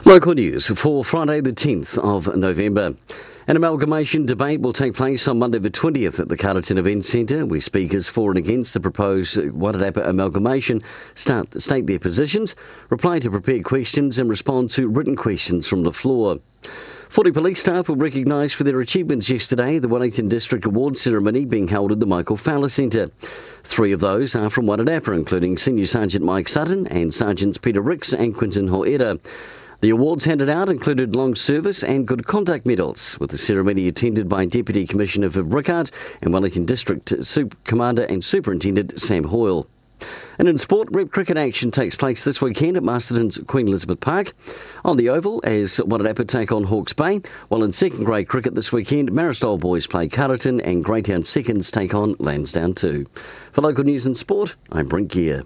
Local news for Friday the 10th of November. An amalgamation debate will take place on Monday the 20th at the Carterton Events Centre, where speakers for and against the proposed Wairarapa amalgamation state their positions, reply to prepared questions and respond to written questions from the floor. 40 police staff were recognised for their achievements yesterday at the Wellington District Awards ceremony being held at the Michael Fowler Centre. 3 of those are from Wairarapa, including Senior Sergeant Mike Sutton and Sergeants Peter Ricks and Quinton Hoera. The awards handed out included long service and good conduct medals, with the ceremony attended by Deputy Commissioner Viv Rickard and Wellington District Commander and Superintendent Sam Hoyle. And in sport, rep cricket action takes place this weekend at Masterton's Queen Elizabeth Park. On the Oval, as Wairarapa take on Hawke's Bay, while in second grade cricket this weekend, Maristole boys play Carterton and Greytown Seconds take on Lansdowne 2. For local news and sport, I'm Brent Gare.